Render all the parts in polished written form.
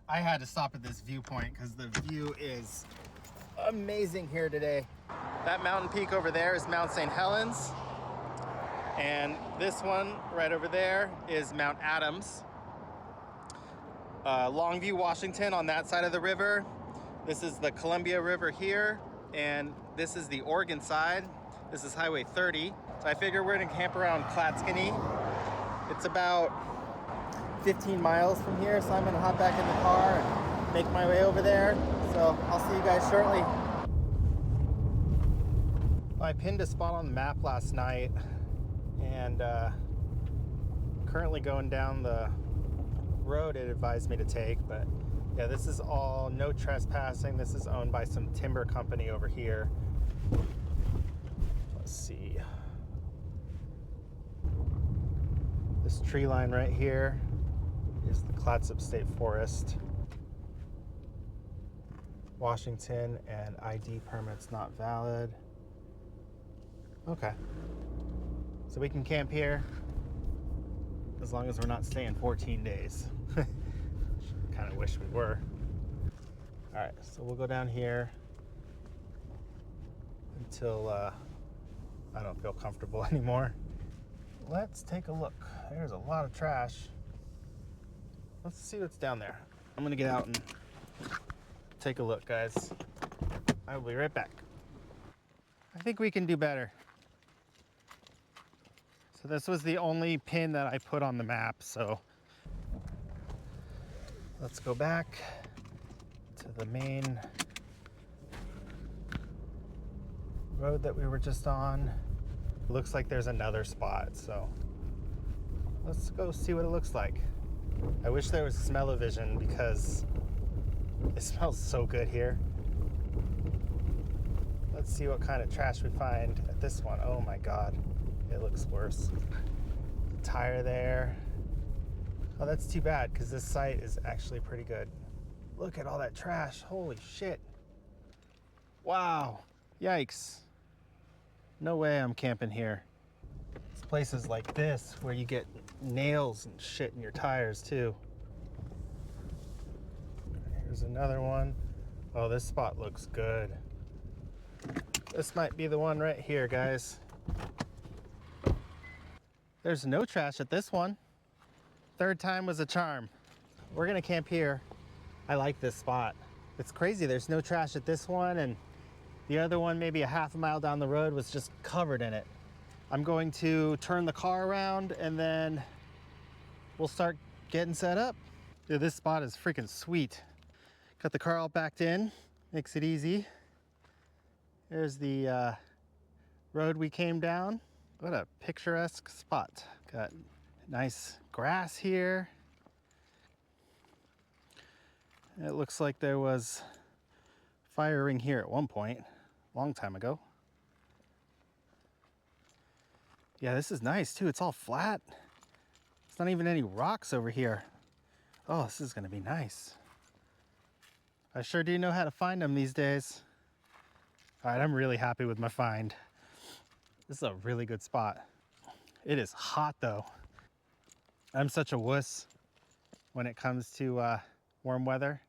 I had to stop at this viewpoint because the view is amazing here today. That mountain peak over there is Mount St. Helens. And this one right over there is Mount Adams. Longview, Washington on that side of the river. This is the Columbia River here. And this is the Oregon side. This is Highway 30. So I figure we're gonna camp around Clatsop. It's about 15 miles from here, so I'm gonna hop back in the car and make my way over there. So I'll see you guys shortly. I pinned a spot on the map last night and currently going down the road it advised me to take, but yeah, this is all no trespassing. This is owned by some timber company over here. Let's see. This tree line right here is the Clatsop State Forest. Washington, and ID permits not valid. Okay. So we can camp here as long as we're not staying 14 days. Kind of wish we were. All right, so we'll go down here until I don't feel comfortable anymore. Let's take a look. There's a lot of trash. Let's see what's down there. I'm gonna get out and take a look, guys. I will be right back. I think we can do better. So this was the only pin that I put on the map, so let's go back to the main road that we were just on. Looks like there's another spot, so let's go see what it looks like. I wish there was smell-o-vision because it smells so good here. Let's see what kind of trash we find at this one. Oh my God, it looks worse. Tire there. Oh, that's too bad because this site is actually pretty good. Look at all that trash, holy shit. Wow, yikes. No way I'm camping here. It's places like this where you get nails and shit in your tires too. Here's another one. Oh, this spot looks good. This might be the one right here, guys. There's no trash at this one. Third time was a charm. We're gonna camp here. I like this spot. It's crazy, there's no trash at this one, and the other one, maybe a half a mile down the road, was just covered in it. I'm going to turn the car around and then we'll start getting set up. Dude, this spot is freaking sweet. Got the car all backed in, makes it easy. There's the road we came down. What a picturesque spot. Got nice grass here. It looks like there was firing here at one point, a long time ago. Yeah, this is nice too. It's all flat. It's not even any rocks over here. Oh, this is gonna be nice. I sure do know how to find them these days. All right, I'm really happy with my find. This is a really good spot. It is hot though. I'm such a wuss when it comes to warm weather.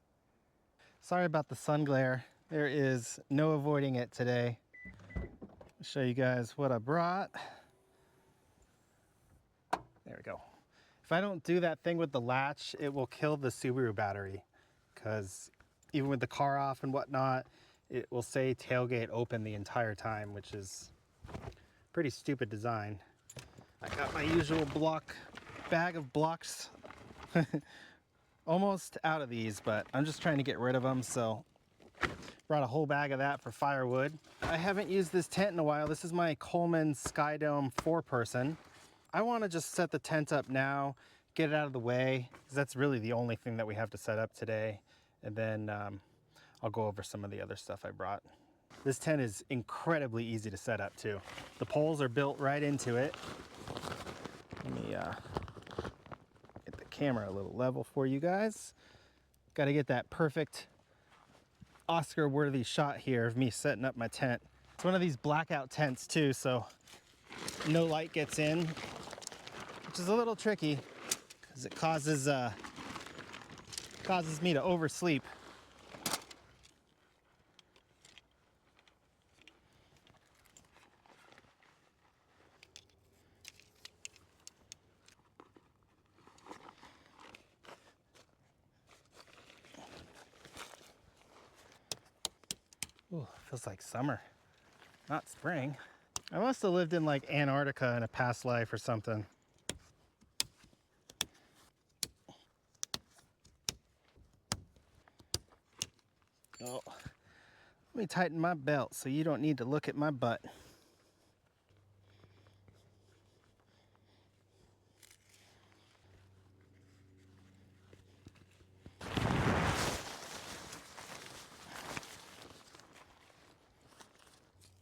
Sorry about the sun glare. There is no avoiding it today. I'll show you guys what I brought. There we go. If I don't do that thing with the latch, it will kill the Subaru battery, because even with the car off and whatnot, it will say tailgate open the entire time, which is pretty stupid design. I got my usual bag of blocks. Almost out of these, but I'm just trying to get rid of them, so brought a whole bag of that for firewood. I haven't used this tent in a while. This is my Coleman Skydome 4-person. I want to just set the tent up now, get it out of the way, because that's really the only thing that we have to set up today. And then I'll go over some of the other stuff I brought. This tent is incredibly easy to set up too. The poles are built right into it. Let me get the camera a little level for you guys. Got to get that perfect Oscar-worthy shot here of me setting up my tent. It's one of these blackout tents too, so no light gets in, which is a little tricky because it causes me to oversleep. Ooh, feels like summer, not spring. I must have lived in like Antarctica in a past life or something. Oh, let me tighten my belt so you don't need to look at my butt.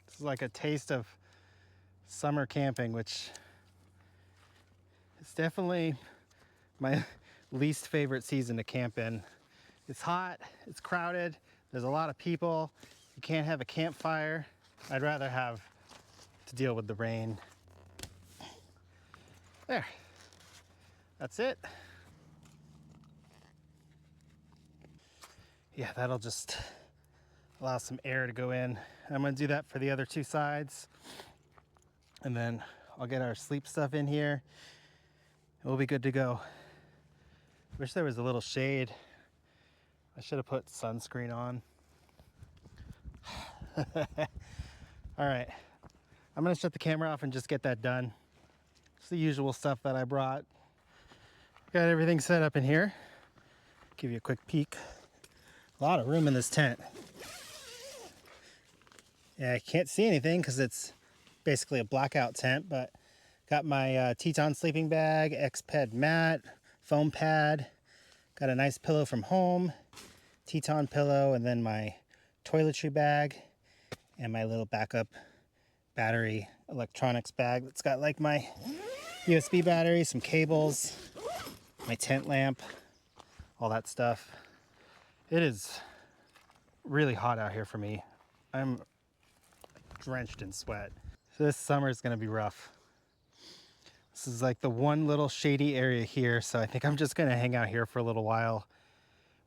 This is like a taste of summer camping, which is definitely my least favorite season to camp in. It's hot, it's crowded, there's a lot of people, you can't have a campfire. I'd rather have to deal with the rain. There, that's it. Yeah, that'll just allow some air to go in. I'm gonna do that for the other two sides. And then I'll get our sleep stuff in here. We'll be good to go. Wish there was a little shade. I should have put sunscreen on. All right, I'm gonna shut the camera off and just get that done. It's the usual stuff that I brought. Got everything set up in here. Give you a quick peek. A lot of room in this tent. Yeah, I can't see anything because it's basically a blackout tent, but got my Teton sleeping bag, X-Ped mat, foam pad, got a nice pillow from home, Teton pillow, and then my toiletry bag and my little backup battery electronics bag that's got like my USB battery, some cables, my tent lamp, all that stuff. It is really hot out here for me. I'm drenched in sweat. So this summer is gonna be rough. This is like the one little shady area here, so I think I'm just gonna hang out here for a little while,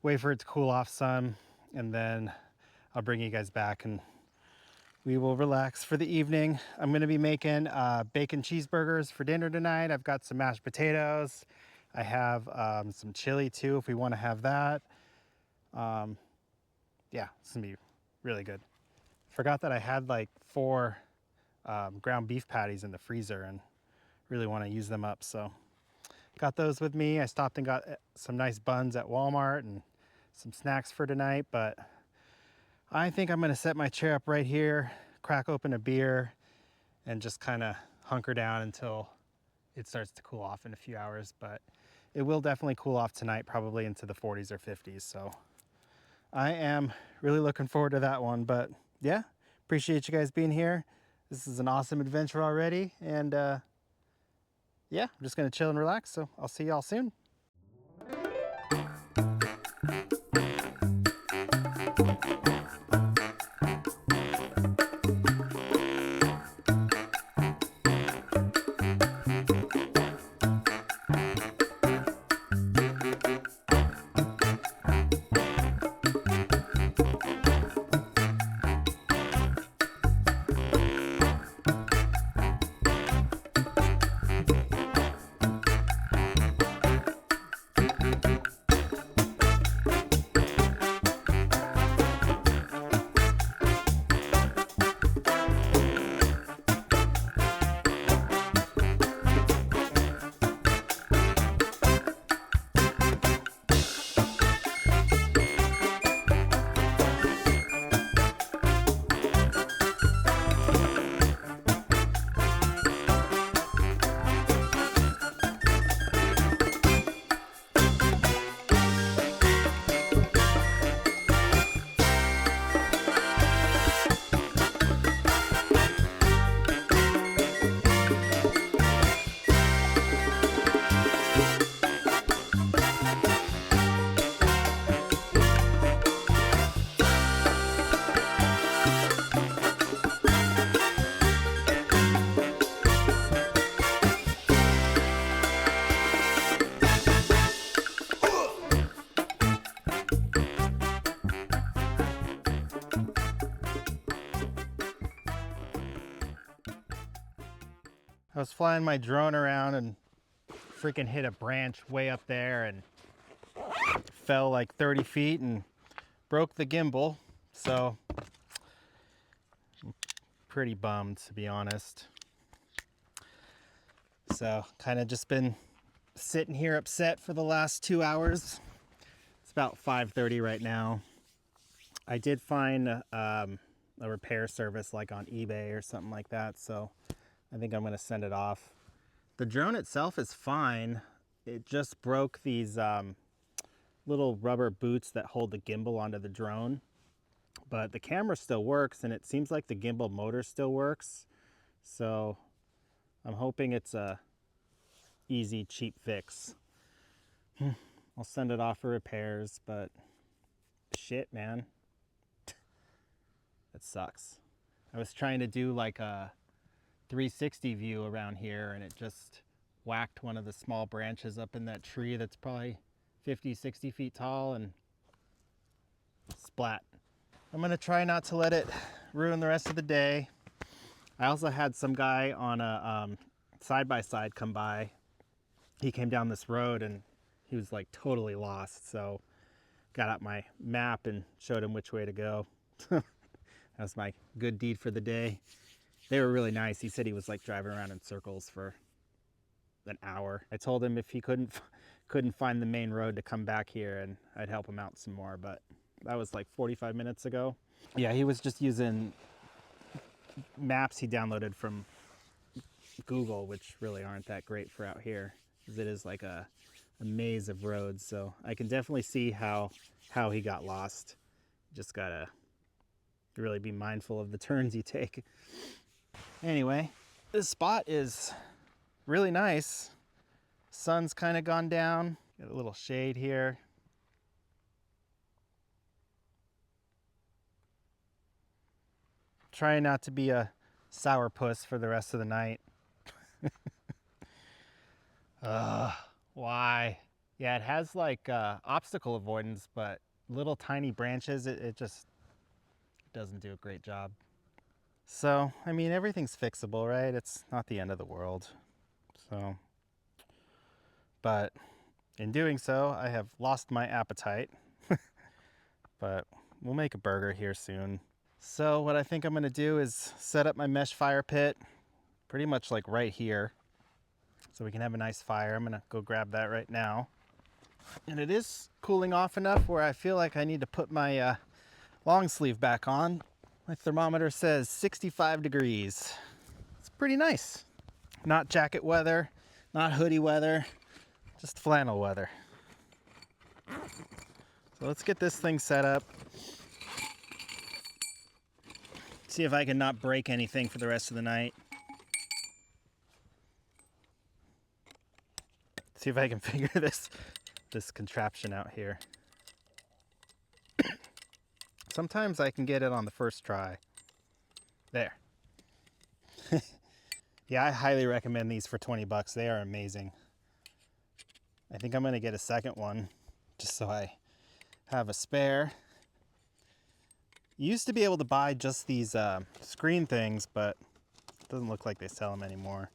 wait for it to cool off some, and then I'll bring you guys back and we will relax for the evening. I'm gonna be making bacon cheeseburgers for dinner tonight. I've got some mashed potatoes. I have some chili too if we wanna have that. Yeah, it's gonna be really good. Forgot that I had like 4 ground beef patties in the freezer and really want to use them up, so got those with me. I stopped and got some nice buns at Walmart and some snacks for tonight, but I think I'm gonna set my chair up right here, crack open a beer, and just kind of hunker down until it starts to cool off in a few hours. But it will definitely cool off tonight, probably into the 40s or 50s, so I am really looking forward to that one. But yeah, appreciate you guys being here. This is an awesome adventure already, and yeah, I'm just gonna chill and relax, so I'll see y'all soon. I was flying my drone around and freaking hit a branch way up there and fell like 30 feet and broke the gimbal. So I'm pretty bummed, to be honest. So kind of just been sitting here upset for the last 2 hours. It's about 5:30 right now. I did find a repair service like on eBay or something like that, so I think I'm going to send it off. The drone itself is fine. It just broke these little rubber boots that hold the gimbal onto the drone, but the camera still works, and it seems like the gimbal motor still works. So I'm hoping it's a easy, cheap fix. I'll send it off for repairs, but shit, man. It sucks. I was trying to do like a 360 view around here, and it just whacked one of the small branches up in that tree that's probably 50, 60 feet tall, and splat. I'm gonna try not to let it ruin the rest of the day. I also had some guy on a side-by-side come by. He came down this road and he was like totally lost, so got out my map and showed him which way to go. That was my good deed for the day. They were really nice. He said he was like driving around in circles for an hour. I told him if he couldn't find the main road to come back here, and I'd help him out some more, but that was like 45 minutes ago. Yeah, he was just using maps he downloaded from Google, which really aren't that great for out here, because it is like a maze of roads. So I can definitely see how he got lost. Just gotta really be mindful of the turns you take. Anyway, this spot is really nice. Sun's kind of gone down. Got a little shade here. Trying not to be a sourpuss for the rest of the night. Why? Yeah, it has like obstacle avoidance, but little tiny branches, it just doesn't do a great job. So, I mean, everything's fixable, right? It's not the end of the world. So, but in doing so, I have lost my appetite. But we'll make a burger here soon. So what I think I'm gonna do is set up my mesh fire pit pretty much like right here, so we can have a nice fire. I'm gonna go grab that right now. And it is cooling off enough where I feel like I need to put my long sleeve back on. My thermometer says 65 degrees. It's pretty nice. Not jacket weather, not hoodie weather, just flannel weather. So let's get this thing set up. See if I can not break anything for the rest of the night. See if I can figure this contraption out here. Sometimes I can get it on the first try. There. Yeah, I highly recommend these for 20 bucks. They are amazing. I think I'm gonna get a second one just so I have a spare. You used to be able to buy just these screen things, but it doesn't look like they sell them anymore.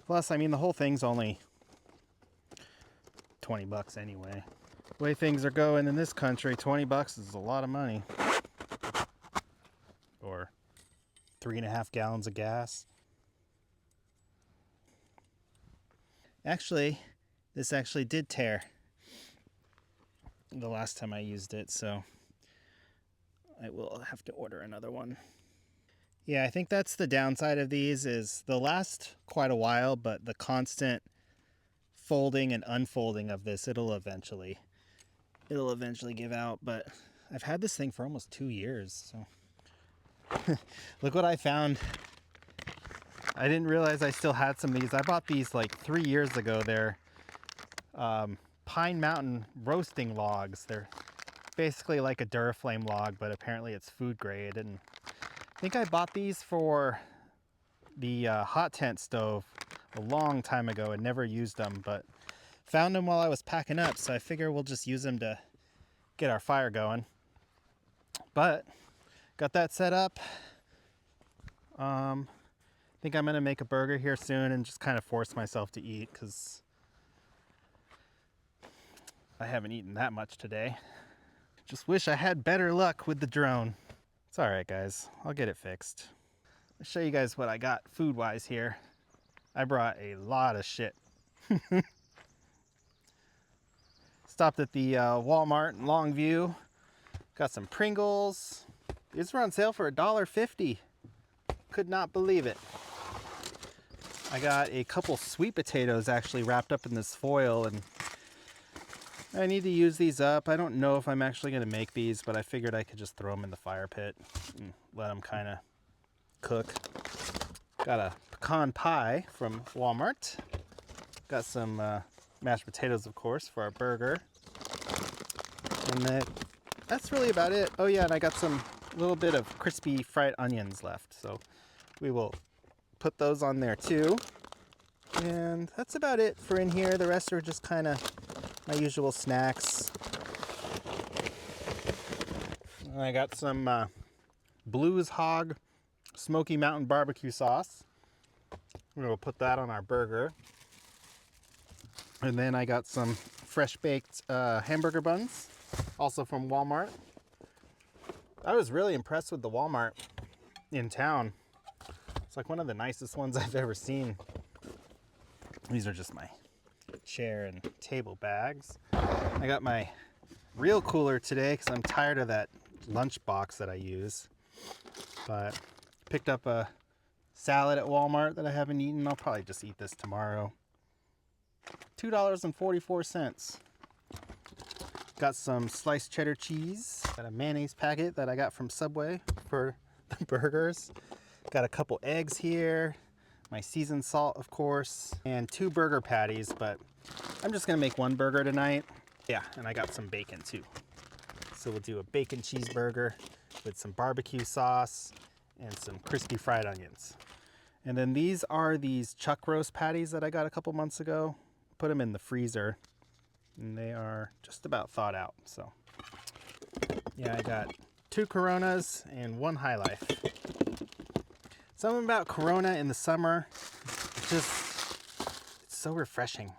Plus, I mean, the whole thing's only 20 bucks anyway. The way things are going in this country, 20 bucks is a lot of money. Or 3.5 gallons of gas. Actually, this actually did tear the last time I used it, so I will have to order another one. Yeah, I think that's the downside of these, is they'll last quite a while, but the constant folding and unfolding of this, it'll eventually give out. But I've had this thing for almost 2 years, so look what I found. I didn't realize I still had some of these. I bought these like 3 years ago. They're Pine Mountain roasting logs. They're basically like a Duraflame log, but apparently it's food grade. And I think I bought these for the hot tent stove a long time ago and never used them, but found them while I was packing up, so I figure we'll just use them to get our fire going. But got that set up. I think I'm gonna make a burger here soon and just kind of force myself to eat because I haven't eaten that much today. Just wish I had better luck with the drone. It's all right, guys. I'll get it fixed. I'll show you guys what I got food-wise here. I brought a lot of shit. Stopped at the Walmart in Longview. Got some Pringles. These were on sale for $1.50. Could not believe it. I got a couple sweet potatoes actually wrapped up in this foil, and I need to use these up. I don't know if I'm actually going to make these, but I figured I could just throw them in the fire pit and let them kind of cook. Got a pecan pie from Walmart. Got some mashed potatoes, of course, for our burger. And that's really about it. Oh yeah, and I got some little bit of crispy fried onions left, so we will put those on there too. And that's about it for in here. The rest are just kind of my usual snacks. And I got some Blues Hog Smoky Mountain barbecue sauce. We're gonna put that on our burger. And then I got some fresh baked hamburger buns, also from Walmart. I was really impressed with the Walmart in town. It's like one of the nicest ones I've ever seen. These are just my chair and table bags. I got my real cooler today because I'm tired of that lunch box that I use. But picked up a salad at Walmart that I haven't eaten. I'll probably just eat this tomorrow. $2.44. Got some sliced cheddar cheese. Got a mayonnaise packet that I got from Subway for the burgers. Got a couple eggs here. My seasoned salt, of course. And 2 burger patties, but I'm just gonna make one burger tonight. Yeah, and I got some bacon too. So we'll do a bacon cheeseburger with some barbecue sauce and some crispy fried onions. And then these are these chuck roast patties that I got a couple months ago. Put them in the freezer and they are just about thawed out. So yeah, I got 2 Coronas and 1 High Life. Something about Corona in the summer, it's so refreshing.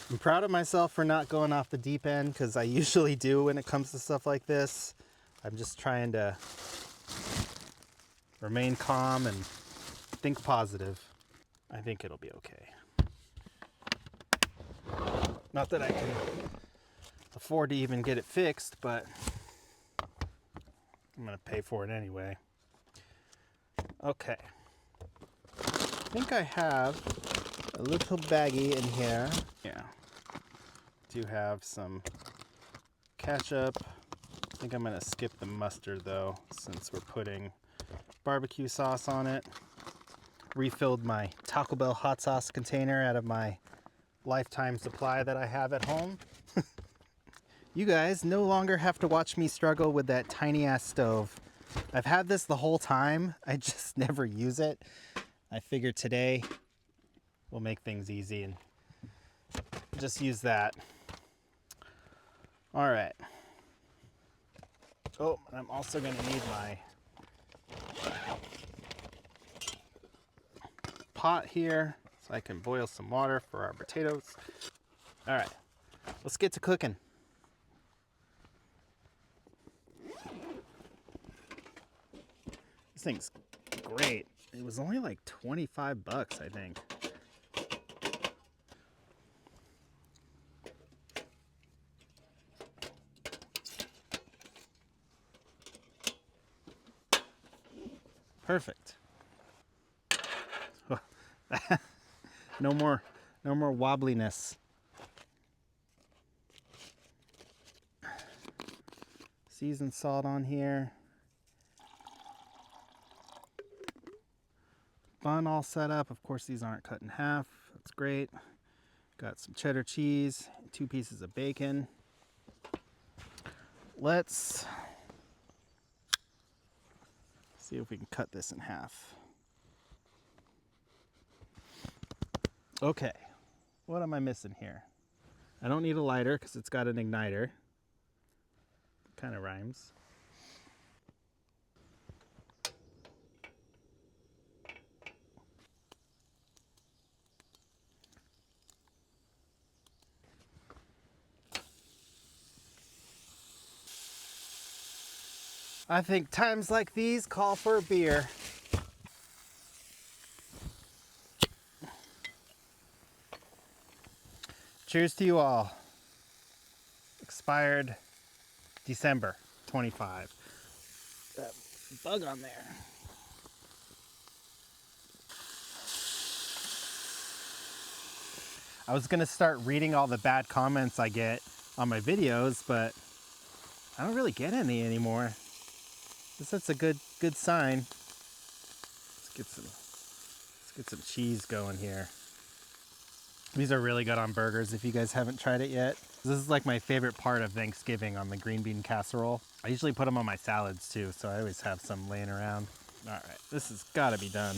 I'm proud of myself for not going off the deep end because I usually do when it comes to stuff like this. I'm just trying to remain calm and think positive. I think it'll be okay. Not that I can afford to even get it fixed, but I'm gonna pay for it anyway. Okay. I think I have a little baggie in here. Yeah. Do have some ketchup. I think I'm gonna skip the mustard though, since we're putting barbecue sauce on it. Refilled my Taco Bell hot sauce container out of my lifetime supply that I have at home. You guys no longer have to watch me struggle with that tiny ass stove. I've had this the whole time. I just never use it. I figured today we'll make things easy and just use that. All right. Oh, and I'm also gonna need my pot here so I can boil some water for our potatoes. All right, let's get to cooking. This thing's great. It was only like 25 bucks, I think. Perfect. No more wobbliness. Seasoned salt on here. Bun all set up. Of course, these aren't cut in half. That's great. Got some cheddar cheese, 2 pieces of bacon. Let's see if we can cut this in half. Okay, what am I missing here? I don't need a lighter because it's got an igniter. Kind of rhymes. I think times like these call for a beer. Cheers to you all. Expired December 25. That bug on there. I was gonna start reading all the bad comments I get on my videos, but I don't really get any anymore. That's a good sign. Let's get some cheese going here. These are really good on burgers if you guys haven't tried it yet. This is like my favorite part of Thanksgiving on the green bean casserole. I usually put them on my salads too, so I always have some laying around. All right, this has got to be done.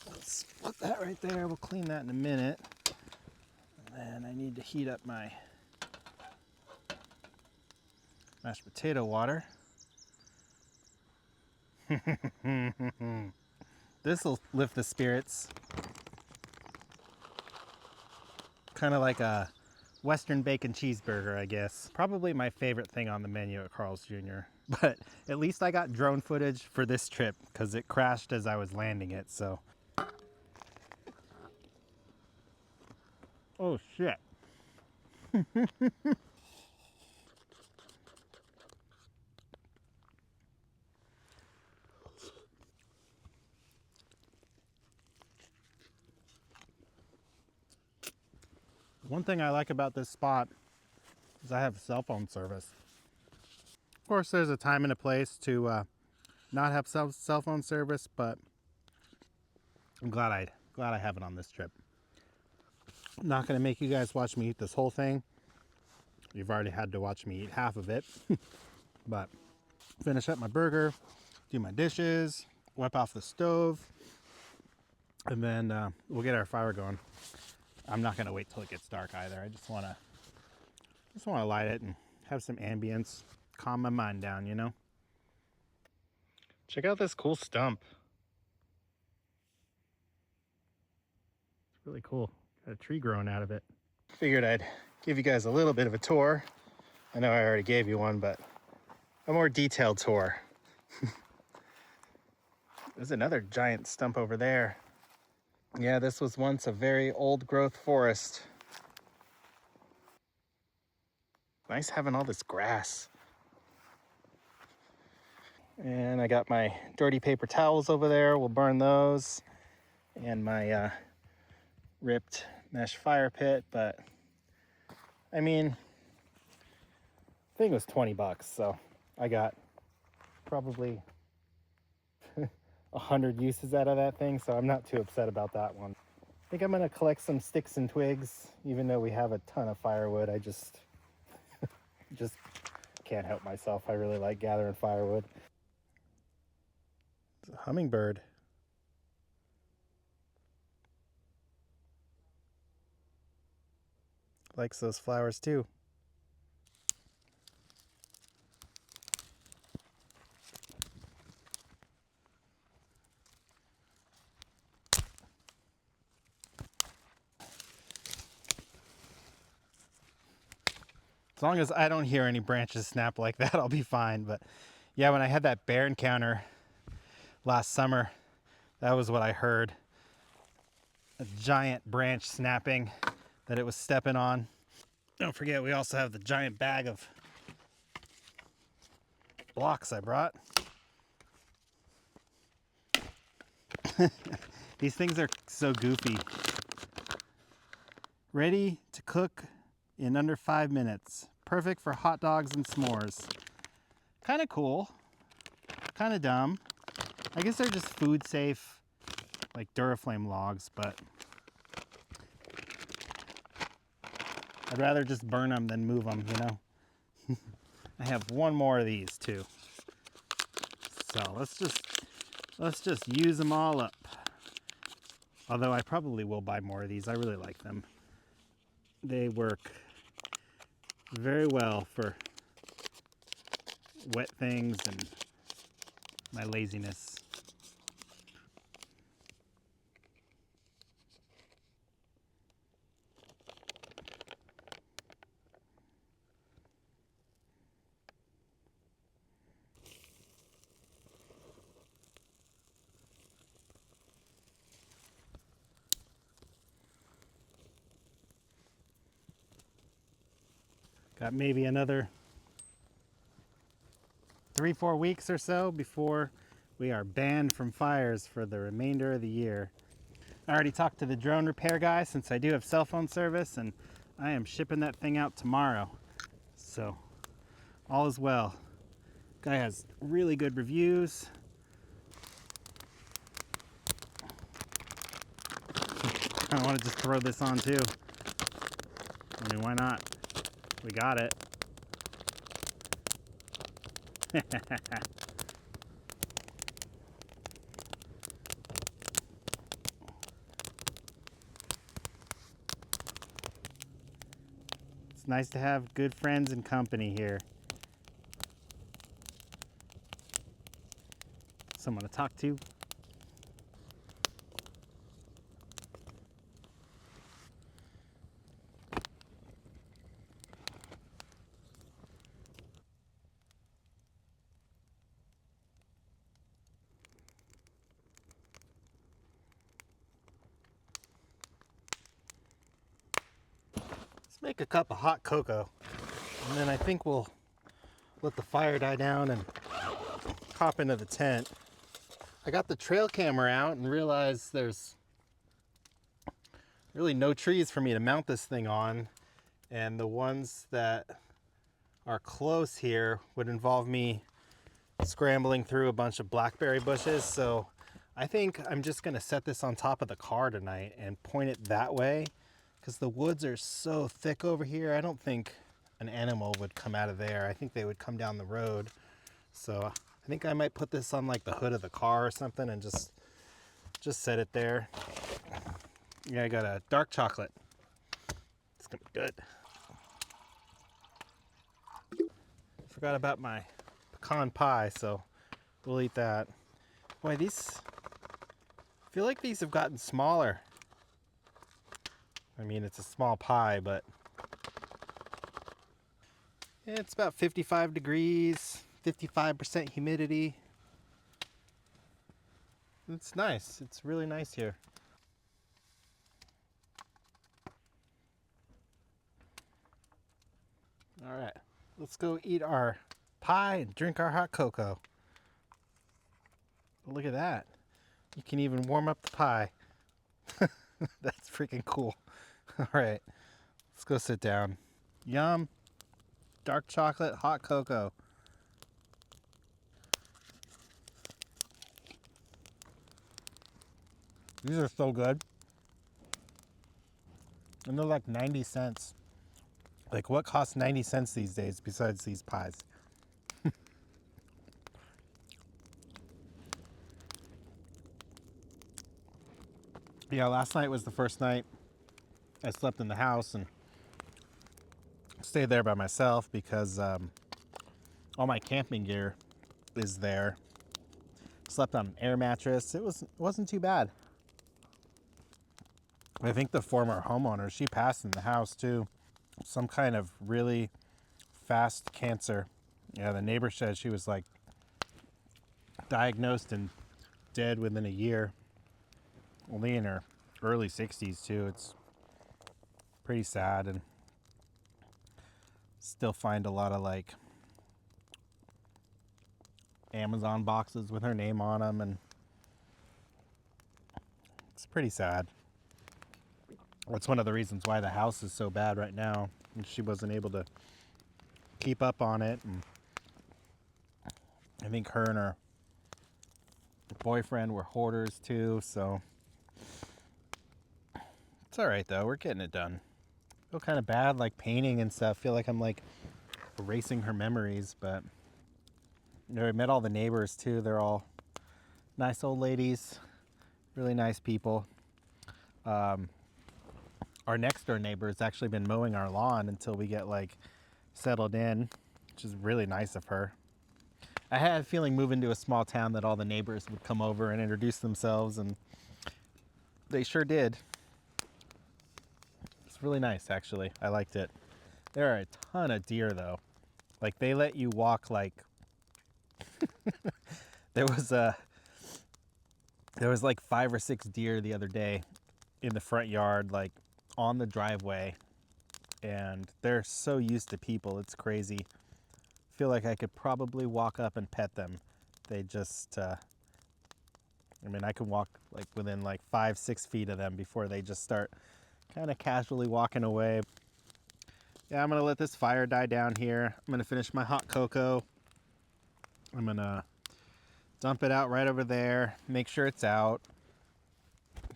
Let's put that right there. We'll clean that in a minute. And I need to heat up my mashed potato water. This will lift the spirits. Kind of like a Western bacon cheeseburger, I guess. Probably my favorite thing on the menu at Carl's Jr. But at least I got drone footage for this trip because it crashed as I was landing it, so. Oh shit. One thing I like about this spot is I have cell phone service. Of course, there's a time and a place to not have cell phone service, but I'm glad I have it on this trip. I'm not gonna make you guys watch me eat this whole thing. You've already had to watch me eat half of it. But finish up my burger, do my dishes, wipe off the stove, and then we'll get our fire going. I'm not gonna wait till it gets dark either. I just wanna light it and have some ambience, calm my mind down, you know? Check out this cool stump. It's really cool. Got a tree growing out of it. Figured I'd give you guys a little bit of a tour. I know I already gave you one, but a more detailed tour. There's another giant stump over there. Yeah, this was once a very old growth forest. Nice having all this grass. And I got my dirty paper towels over there. We'll burn those. And my ripped mesh fire pit. But I mean, the thing was 20 bucks. So I got probably 100 uses out of that thing. So I'm not too upset about that one. I think I'm gonna collect some sticks and twigs, even though we have a ton of firewood. I just can't help myself. I really like gathering firewood. It's a hummingbird. Likes those flowers too. As long as I don't hear any branches snap like that, I'll be fine. But yeah, when I had that bear encounter last summer, that was what I heard. A giant branch snapping that it was stepping on. Don't forget, we also have the giant bag of blocks I brought. These things are so goofy. Ready to cook in under 5 minutes. Perfect for hot dogs and s'mores. Kind of cool. Kind of dumb. I guess they're just food safe, like Duraflame logs, but I'd rather just burn them than move them, you know? I have one more of these too. So let's just use them all up. Although I probably will buy more of these. I really like them. They work very well for wet things and my laziness. Got maybe another 3-4 weeks or so before we are banned from fires for the remainder of the year. I already talked to the drone repair guy since I do have cell phone service, and I am shipping that thing out tomorrow. So all is well. Guy has really good reviews. I want to just throw this on too. I mean, why not? We got it. It's nice to have good friends and company here. Someone to talk to. Let's make a cup of hot cocoa, and then I think we'll let the fire die down and hop into the tent. I got the trail camera out and realized there's really no trees for me to mount this thing on, and the ones that are close here would involve me scrambling through a bunch of blackberry bushes. So I think I'm just gonna set this on top of the car tonight and point it that way, because the woods are so thick over here. I don't think an animal would come out of there. I think they would come down the road. So I think I might put this on like the hood of the car or something and just set it there. Yeah, I got a dark chocolate. It's gonna be good. Forgot about my pecan pie, so we'll eat that. Boy, these, I feel like these have gotten smaller. I mean, it's a small pie, but it's about 55 degrees, 55% humidity. It's nice. It's really nice here. All right, let's go eat our pie and drink our hot cocoa. Look at that. You can even warm up the pie. That's freaking cool. All right, let's go sit down. Yum. Dark chocolate, hot cocoa. These are so good. And they're like 90 cents. Like, what costs 90 cents these days besides these pies? Yeah, last night was the first night I slept in the house and stayed there by myself because all my camping gear is there. Slept on an air mattress. It wasn't too bad. I think the former homeowner, she passed in the house too. Some kind of really fast cancer. Yeah, the neighbor said she was like diagnosed and dead within a year. Only in her early 60s too. It's pretty sad, and still find a lot of like Amazon boxes with her name on them, and it's pretty sad. That's one of the reasons why the house is so bad right now. And she wasn't able to keep up on it, and I think her and her boyfriend were hoarders too, so it's all right though. We're getting it done. I feel kind of bad, like painting and stuff. I feel like I'm like erasing her memories, but you know, I met all the neighbors too. They're all nice old ladies, really nice people. Our next door neighbor has actually been mowing our lawn until we get like settled in, which is really nice of her. I had a feeling moving to a small town that all the neighbors would come over and introduce themselves, and they sure did. It's really nice, actually. I liked it. There are a ton of deer though. Like, they let you walk like there was like 5 or 6 deer the other day in the front yard, like on the driveway. and they're so used to people, it's crazy. Feel like I could probably walk up and pet them. They just, I mean, I could walk like within like 5-6 feet of them before they just start kind of casually walking away. Yeah, I'm gonna let this fire die down here. I'm gonna finish my hot cocoa. I'm gonna dump it out right over there, make sure it's out.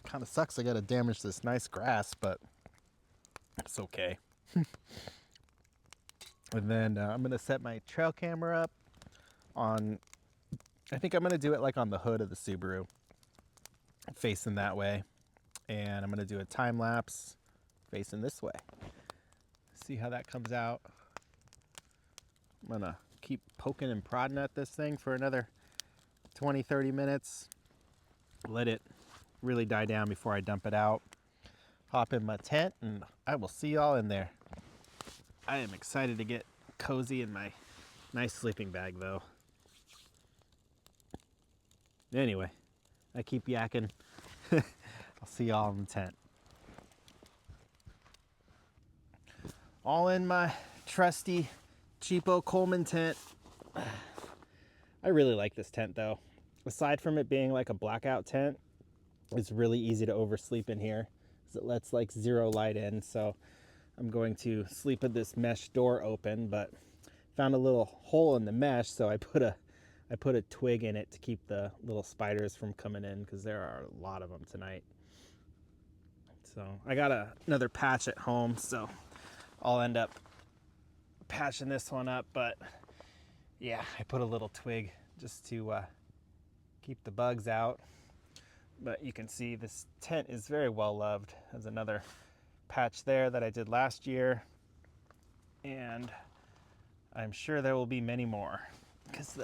Kind of sucks I gotta damage this nice grass, but it's okay. And then I'm gonna set my trail camera up on, I think I'm gonna do it like on the hood of the Subaru, facing that way. And I'm gonna do a time lapse facing this way. See how that comes out. I'm gonna keep poking and prodding at this thing for another 20-30 minutes. Let it really die down before I dump it out. Hop in my tent and I will see y'all in there. I am excited to get cozy in my nice sleeping bag though. Anyway, I keep yakking. I'll see y'all in the tent. All in my trusty cheapo Coleman tent. I really like this tent though. Aside from it being like a blackout tent, it's really easy to oversleep in here because it lets like zero light in. So I'm going to sleep with this mesh door open, but found a little hole in the mesh, so I put a twig in it to keep the little spiders from coming in because there are a lot of them tonight. So I got another patch at home, so I'll end up patching this one up. But yeah, I put a little twig just to keep the bugs out. But you can see this tent is very well loved. There's another patch there that I did last year, and I'm sure there will be many more because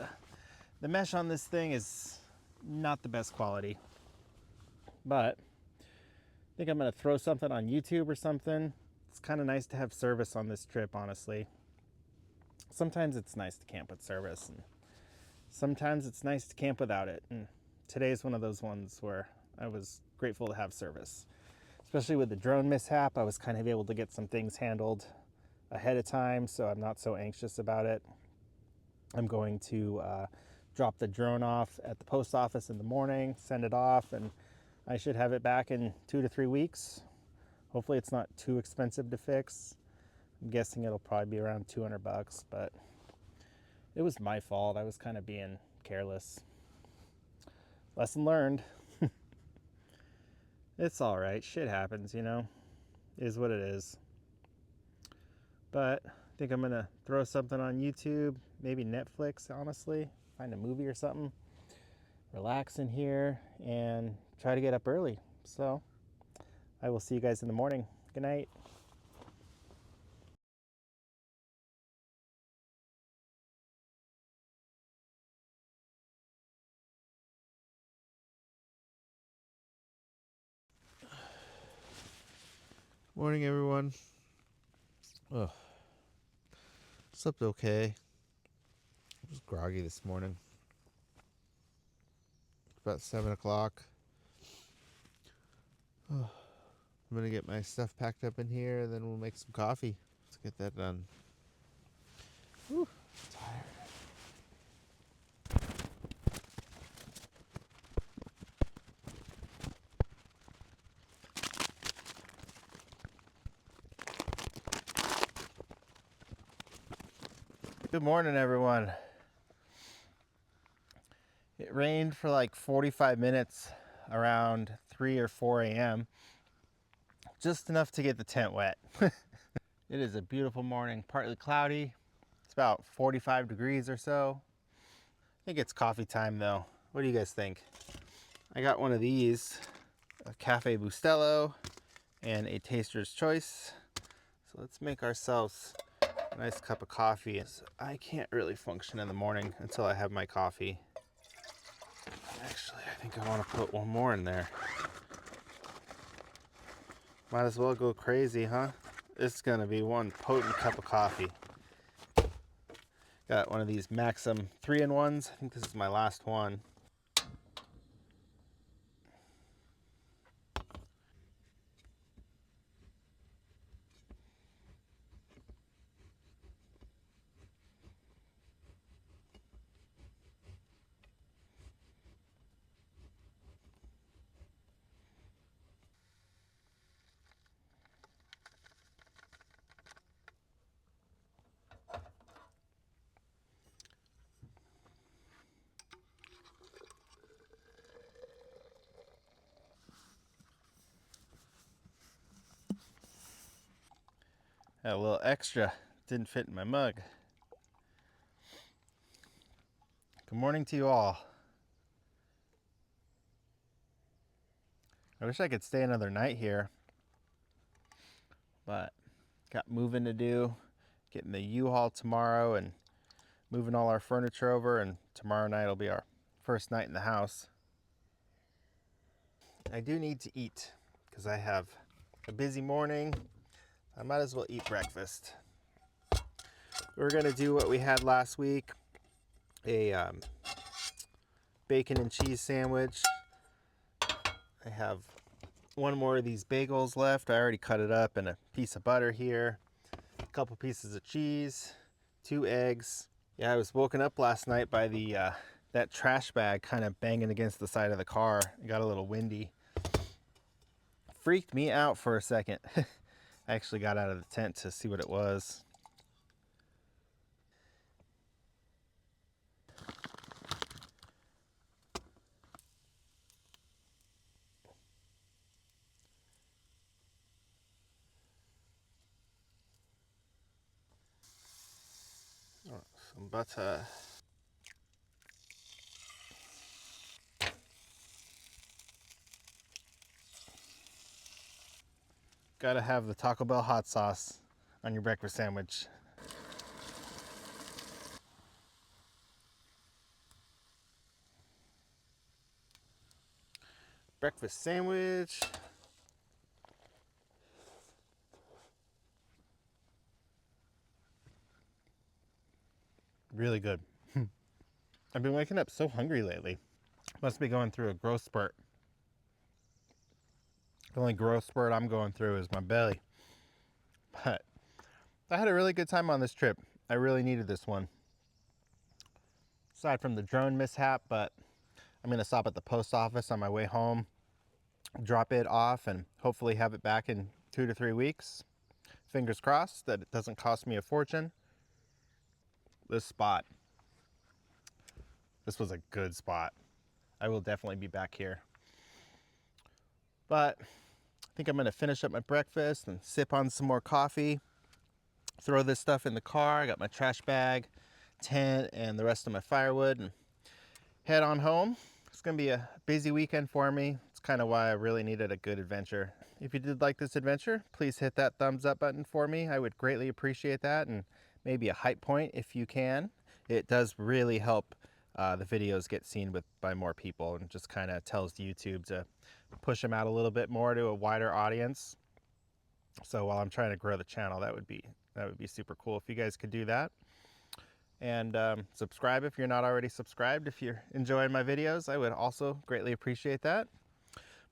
the mesh on this thing is not the best quality. But I think I'm gonna throw something on YouTube or something. It's kind of nice to have service on this trip, honestly. Sometimes it's nice to camp with service, and sometimes it's nice to camp without it. And today's one of those ones where I was grateful to have service. Especially with the drone mishap, I was kind of able to get some things handled ahead of time, so I'm not so anxious about it. I'm going to drop the drone off at the post office in the morning, send it off, and I should have it back in 2 to 3 weeks. Hopefully it's not too expensive to fix. I'm guessing it'll probably be around 200 bucks, but it was my fault. I was kind of being careless. Lesson learned. It's all right. Shit happens, you know. It is what it is. But I think I'm gonna throw something on YouTube, maybe Netflix, honestly. Find a movie or something. Relax in here and try to get up early. So I will see you guys in the morning. Good night. Morning, everyone. Ugh. Slept okay. I was groggy this morning. About 7 o'clock. I'm going to get my stuff packed up in here, and then we'll make some coffee. Let's get that done. Whew, tired. Good morning, everyone. It rained for like 45 minutes around 3 or 4 a.m. Just enough to get the tent wet. It is a beautiful morning, partly cloudy. It's about 45 degrees or so. I think it's coffee time though. What do you guys think? I got one of these, a Cafe Bustelo and a Taster's Choice. So let's make ourselves a nice cup of coffee. I can't really function in the morning until I have my coffee. Actually, I think I want to put one more in there. Might as well go crazy, huh? It's gonna be one potent cup of coffee. Got one of these Maxim 3-in-1s. I think this is my last one. Had a little extra, didn't fit in my mug. Good morning to you all. I wish I could stay another night here, but got moving to do, getting the U-Haul tomorrow and moving all our furniture over, and tomorrow night will be our first night in the house. I do need to eat because I have a busy morning. I might as well eat breakfast. We're gonna do what we had last week, a bacon and cheese sandwich. I have one more of these bagels left. I already cut it up, and a piece of butter here, a couple pieces of cheese, 2 eggs. Yeah, I was woken up last night by the that trash bag kind of banging against the side of the car. It got a little windy. Freaked me out for a second. I actually got out of the tent to see what it was. Oh, some butter. Gotta have the Taco Bell hot sauce on your breakfast sandwich. Breakfast sandwich. Really good. I've been waking up so hungry lately. Must be going through a growth spurt. The only growth spurt I'm going through is my belly. But I had a really good time on this trip. I really needed this one. Aside from the drone mishap, but I'm gonna stop at the post office on my way home, drop it off, and hopefully have it back in 2 to 3 weeks. Fingers crossed that it doesn't cost me a fortune. This spot. This was a good spot. I will definitely be back here. But I think I'm gonna finish up my breakfast and sip on some more coffee. Throw this stuff in the car. I got my trash bag, tent, and the rest of my firewood, and head on home. It's gonna be a busy weekend for me. It's kind of why I really needed a good adventure. If you did like this adventure, please hit that thumbs up button for me. I would greatly appreciate that, and maybe a hype point if you can. It does really help the videos get seen by more people, and just kind of tells YouTube to push them out a little bit more to a wider audience. So while I'm trying to grow the channel, that would be super cool if you guys could do that. And subscribe if you're not already subscribed. If you're enjoying my videos, I would also greatly appreciate that.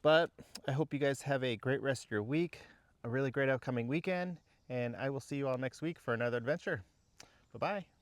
But I hope you guys have a great rest of your week, a really great upcoming weekend, and I will see you all next week for another adventure. Bye-bye.